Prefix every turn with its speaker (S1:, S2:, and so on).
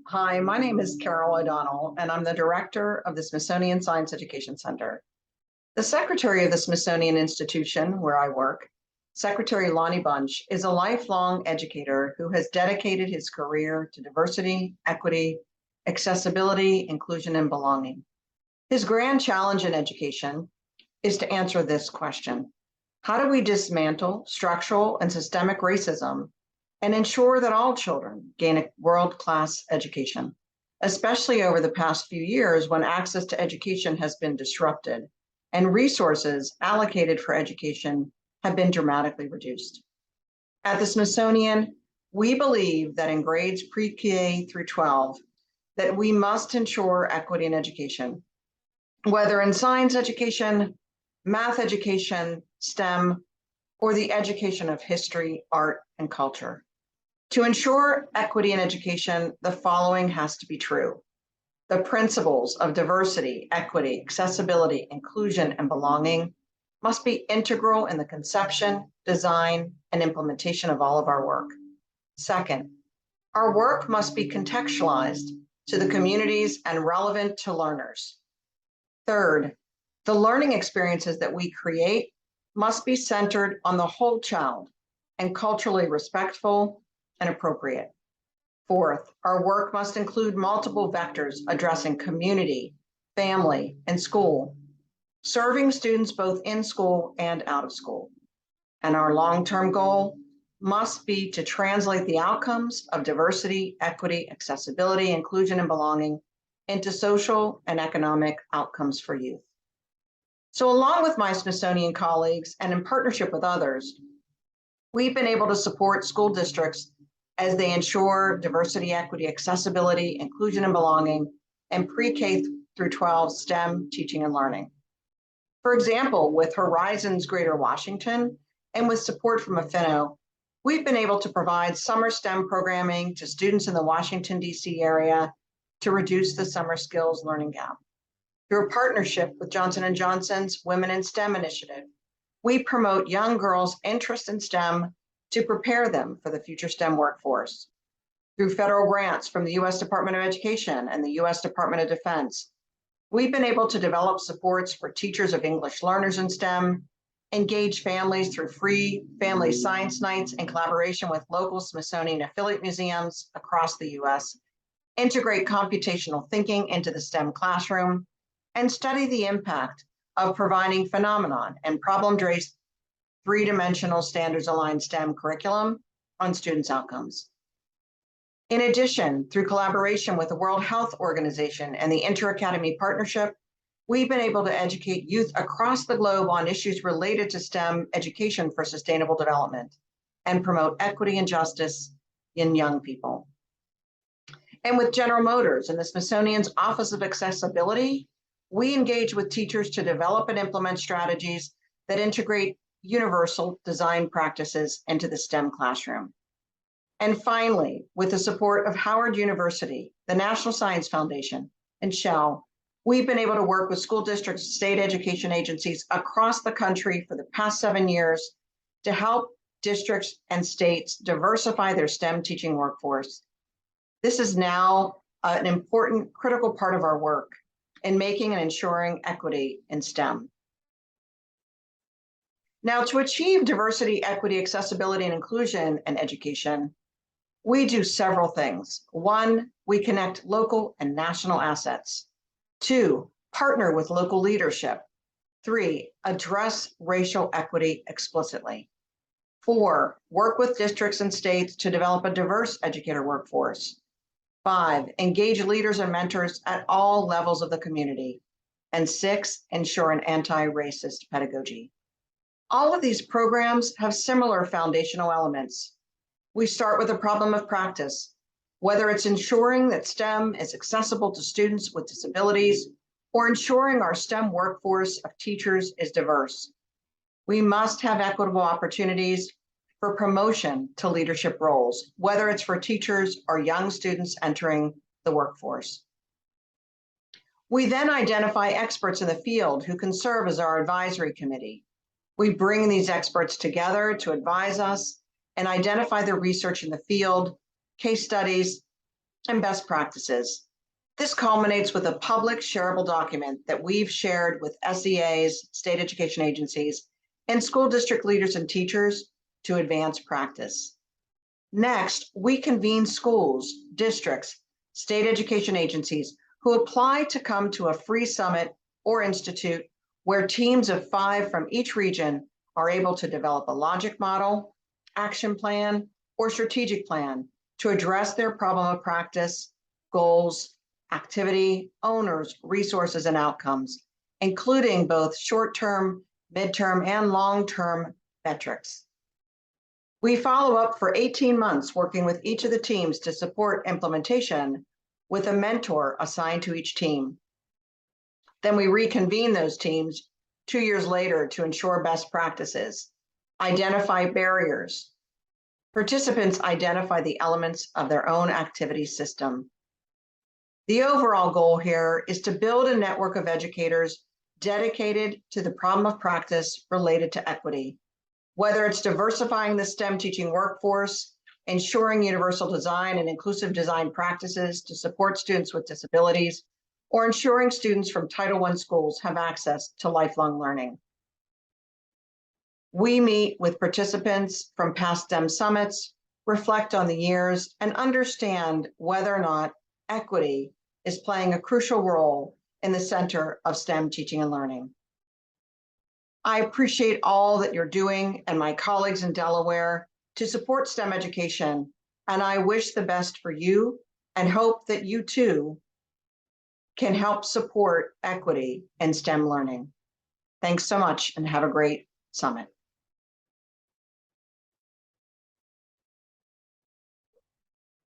S1: Hi, my name is Carol O'Donnell, and I'm the director of the Smithsonian Science Education Center. The secretary of the Smithsonian Institution, where I work, Secretary Lonnie Bunch, is a lifelong educator who has dedicated his career to diversity, equity, accessibility, inclusion, and belonging. His grand challenge in education is to answer this question: how do we dismantle structural and systemic racism and ensure that all children gain a world-class education, especially over the past few years when access to education has been disrupted and resources allocated for education have been dramatically reduced. At the Smithsonian, we believe that in grades pre-K through 12, that we must ensure equity in education, whether in science education, math education, STEM, or the education of history, art, and culture. To ensure equity in education, the following has to be true. The principles of diversity, equity, accessibility, inclusion, and belonging must be integral in the conception, design, and implementation of all of our work. Second, our work must be contextualized to the communities and relevant to learners. Third, the learning experiences that we create must be centered on the whole child and culturally respectful and appropriate. Fourth, our work must include multiple vectors addressing community, family, and school, serving students both in school and out of school. And our long-term goal must be to translate the outcomes of diversity, equity, accessibility, inclusion, and belonging into social and economic outcomes for youth. So along with my Smithsonian colleagues and in partnership with others, we've been able to support school districts as they ensure diversity, equity, accessibility, inclusion, and belonging in pre-K through 12 STEM teaching and learning. For example, with Horizons Greater Washington and with support from Affinno, we've been able to provide summer STEM programming to students in the Washington, D.C. area to reduce the summer skills learning gap. Through a partnership with Johnson & Johnson's Women in STEM initiative, we promote young girls' interest in STEM to prepare them for the future STEM workforce. Through federal grants from the U.S. Department of Education and the U.S. Department of Defense, we've been able to develop supports for teachers of English learners in STEM, engage families through free family science nights in collaboration with local Smithsonian affiliate museums across the U.S., integrate computational thinking into the STEM classroom, and study the impact of providing phenomenon and problem-based three-dimensional standards-aligned STEM curriculum on students' outcomes. In addition, through collaboration with the World Health Organization and the Inter-Academy Partnership, we've been able to educate youth across the globe on issues related to STEM education for sustainable development and promote equity and justice in young people. And with General Motors and the Smithsonian's Office of Accessibility, we engage with teachers to develop and implement strategies that integrate universal design practices into the STEM classroom. And finally, with the support of Howard University, the National Science Foundation, and Shell, we've been able to work with school districts, state education agencies across the country for the past 7 years to help districts and states diversify their STEM teaching workforce. This is now an important, critical part of our work in making and ensuring equity in STEM. Now, to achieve diversity, equity, accessibility, and inclusion in education, we do several things. 1, we connect local and national assets. 2, partner with local leadership. 3, address racial equity explicitly. 4, work with districts and states to develop a diverse educator workforce. 5, engage leaders and mentors at all levels of the community. And 6, ensure an anti-racist pedagogy. All of these programs have similar foundational elements. We start with a problem of practice, whether it's ensuring that STEM is accessible to students with disabilities or ensuring our STEM workforce of teachers is diverse. We must have equitable opportunities for promotion to leadership roles, whether it's for teachers or young students entering the workforce. We then identify experts in the field who can serve as our advisory committee. We bring these experts together to advise us and identify the research in the field case studies, and best practices. This culminates with a public shareable document that we've shared with SEAs, state education agencies, and school district leaders and teachers to advance practice. Next, we convene schools, districts, state education agencies who apply to come to a free summit or institute where teams of 5 from each region are able to develop a logic model, action plan, or strategic plan to address their problem of practice, goals, activity, owners, resources, and outcomes, including both short-term, midterm, and long-term metrics. We follow up for 18 months working with each of the teams to support implementation with a mentor assigned to each team. Then we reconvene those teams 2 years later to ensure best practices, identify barriers. Participants identify the elements of their own activity system. The overall goal here is to build a network of educators dedicated to the problem of practice related to equity, whether it's diversifying the STEM teaching workforce, ensuring universal design and inclusive design practices to support students with disabilities, or ensuring students from Title I schools have access to lifelong learning. We meet with participants from past STEM summits, reflect on the years, and understand whether or not equity is playing a crucial role in the center of STEM teaching and learning. I appreciate all that you're doing and my colleagues in Delaware to support STEM education, and I wish the best for you and hope that you too can help support equity in STEM learning. Thanks so much and have a great summit.